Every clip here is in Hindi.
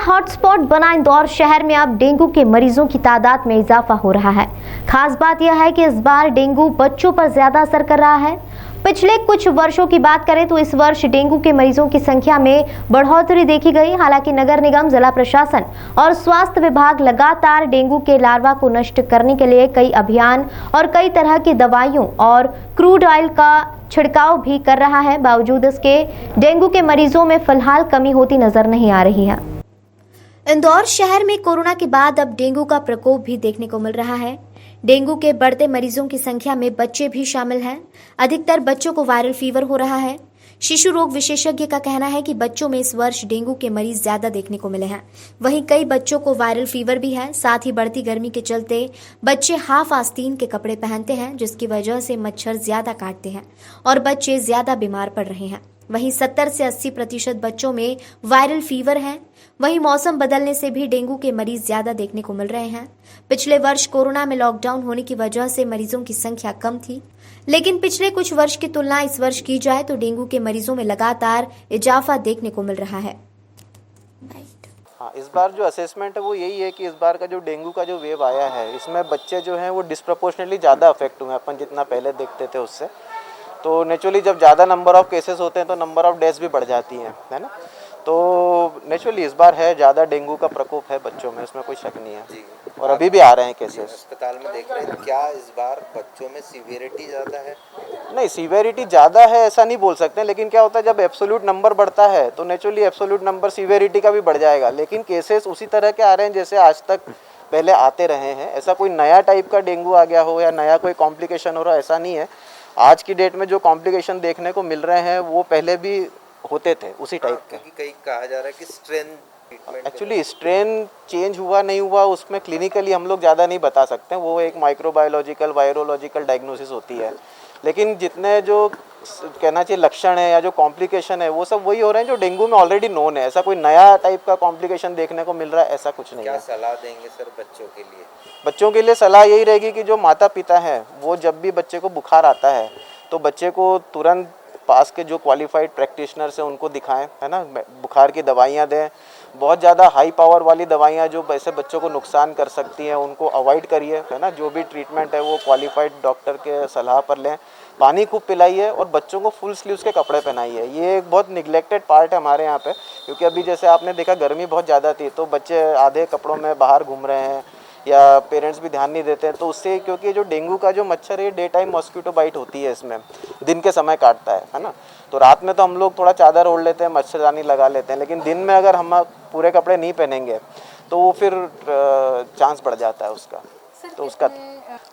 हॉटस्पॉट बना इंदौर शहर में अब डेंगू के मरीजों की तादाद में इजाफा हो रहा है। खास बात यह है कि इस बार डेंगू बच्चों पर ज्यादा असर कर रहा है। पिछले कुछ वर्षों की बात करें तो इस वर्ष डेंगू के मरीजों की संख्या में बढ़ोतरी देखी गई। हालांकि नगर निगम, जिला प्रशासन और स्वास्थ्य विभाग लगातार डेंगू के लार्वा को नष्ट करने के लिए कई अभियान और कई तरह की दवाइयों और क्रूड ऑयल का छिड़काव भी कर रहा है। बावजूद इसके डेंगू के मरीजों में फिलहाल कमी होती नजर नहीं आ रही है। इंदौर शहर में कोरोना के बाद अब डेंगू का प्रकोप भी देखने को मिल रहा है। डेंगू के बढ़ते मरीजों की संख्या में बच्चे भी शामिल हैं। अधिकतर बच्चों को वायरल फीवर हो रहा है। शिशु रोग विशेषज्ञ का कहना है कि बच्चों में इस वर्ष डेंगू के मरीज ज्यादा देखने को मिले हैं। वहीं कई बच्चों को वायरल फीवर भी है। साथ ही बढ़ती गर्मी के चलते बच्चे हाफ आस्तीन के कपड़े पहनते हैं, जिसकी वजह से मच्छर ज्यादा काटते हैं और बच्चे ज्यादा बीमार पड़ रहे हैं। वहीं 70 से 80% बच्चों में वायरल फीवर है। वहीं मौसम बदलने से भी डेंगू के मरीज ज्यादा देखने को मिल रहे हैं। पिछले वर्ष कोरोना में लॉकडाउन होने की वजह से मरीजों की संख्या कम थी, लेकिन पिछले कुछ वर्ष की तुलना इस वर्ष की जाए तो डेंगू के मरीजों में लगातार इजाफा देखने को मिल रहा है। हाँ, इस बार जो असेसमेंट है वो यही है कि इस बार का जो डेंगू का जो वेव आया है, इसमें बच्चे जो हैं वो डिस्प्रपोर्शनेटली ज़्यादा अफेक्ट हुए हैं अपन जितना पहले देखते थे उससे। तो नेचुरली जब ज़्यादा नंबर ऑफ़ केसेस होते हैं तो नंबर ऑफ़ डेथ्स भी बढ़ जाती हैं, है ना। तो नेचुरली इस बार है ज़्यादा डेंगू का प्रकोप है बच्चों में, इसमें कोई शक नहीं है जी। और अभी भी आ रहे हैं केसेस। अस्पताल में देख रहे हैं, क्या इस बार बच्चों में सीवियरिटी ज़्यादा है? नहीं, सीवियरिटी ज़्यादा है ऐसा नहीं बोल सकते, लेकिन क्या होता है जब एब्सोल्यूट नंबर बढ़ता है तो नेचुरली एब्सोल्यूट नंबर सीवियरिटी का भी बढ़ जाएगा। लेकिन केसेस उसी तरह के आ रहे हैं जैसे आज तक पहले आते रहे हैं। ऐसा कोई नया टाइप का डेंगू आ गया हो या नया कोई कॉम्प्लिकेशन हो रहा है, ऐसा नहीं है। आज की डेट में जो कॉम्प्लिकेशन देखने को मिल रहे हैं वो पहले भी होते थे उसी टाइप के। कहीं कहा जा रहा है कि स्ट्रेन एक्चुअली स्ट्रेन चेंज हुआ नहीं हुआ उसमें क्लिनिकली हम लोग ज़्यादा नहीं बता सकते, वो एक माइक्रोबायोलॉजिकल वायरोलॉजिकल डायग्नोसिस होती है। लेकिन जितने जो कहना चाहिए लक्षण है या जो कॉम्प्लिकेशन है वो सब वही हो रहे हैं जो डेंगू में ऑलरेडी नोन है। ऐसा कोई नया टाइप का कॉम्प्लिकेशन देखने को मिल रहा है ऐसा कुछ नहीं क्या है। सलाह देंगे सर बच्चों के लिए? बच्चों के लिए सलाह यही रहेगी कि जो माता पिता हैं वो जब भी बच्चे को बुखार आता है तो बच्चे को तुरंत पास के जो क्वालिफाइड प्रैक्टिशनर्स हैं उनको दिखाएं, है ना। बुखार की दवाइयाँ दें। बहुत ज़्यादा हाई पावर वाली दवाइयाँ जो ऐसे बच्चों को नुकसान कर सकती हैं उनको अवॉइड करिए, है ना। जो भी ट्रीटमेंट है वो क्वालिफाइड डॉक्टर के सलाह पर लें। पानी खूब पिलाइए और बच्चों को फुल स्लीव्स के कपड़े पहनाइए। ये एक बहुत निगलेक्टेड पार्ट है हमारे यहाँ पे, क्योंकि अभी जैसे आपने देखा गर्मी बहुत ज़्यादा थी तो बच्चे आधे कपड़ों में बाहर घूम रहे हैं या पेरेंट्स भी ध्यान नहीं देते हैं। तो उससे क्योंकि जो डेंगू का जो मच्छर है डे टाइम मॉस्किटो बाइट होती है, इसमें दिन के समय काटता है ना। तो रात में तो हम लोग थोड़ा चादर ओढ़ लेते हैं, मच्छरदानी लगा लेते हैं, लेकिन दिन में अगर हम पूरे कपड़े नहीं पहनेंगे तो वो फिर चांस बढ़ जाता है उसका। तो उसका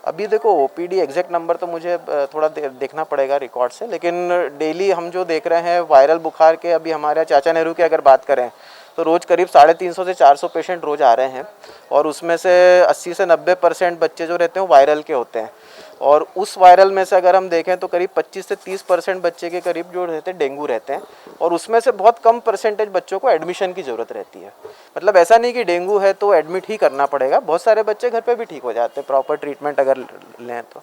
अभी देखो ओपीडी एग्जैक्ट नंबर तो मुझे थोड़ा देखना पड़ेगा रिकॉर्ड से, लेकिन डेली हम जो देख रहे हैं वायरल बुखार के, अभी हमारे चाचा नेहरू की अगर बात करें तो रोज़ करीब 350 से 400 पेशेंट रोज़ आ रहे हैं और उसमें से 80 से 90% बच्चे जो रहते हैं वो वायरल के होते हैं। और उस वायरल में से अगर हम देखें तो करीब 25 से 30% बच्चे के करीब जो रहते हैं डेंगू रहते हैं और उसमें से बहुत कम परसेंटेज बच्चों को एडमिशन की ज़रूरत रहती है। मतलब ऐसा नहीं कि डेंगू है तो एडमिट ही करना पड़ेगा, बहुत सारे बच्चे घर पे भी ठीक हो जाते हैं प्रॉपर ट्रीटमेंट अगर लें तो।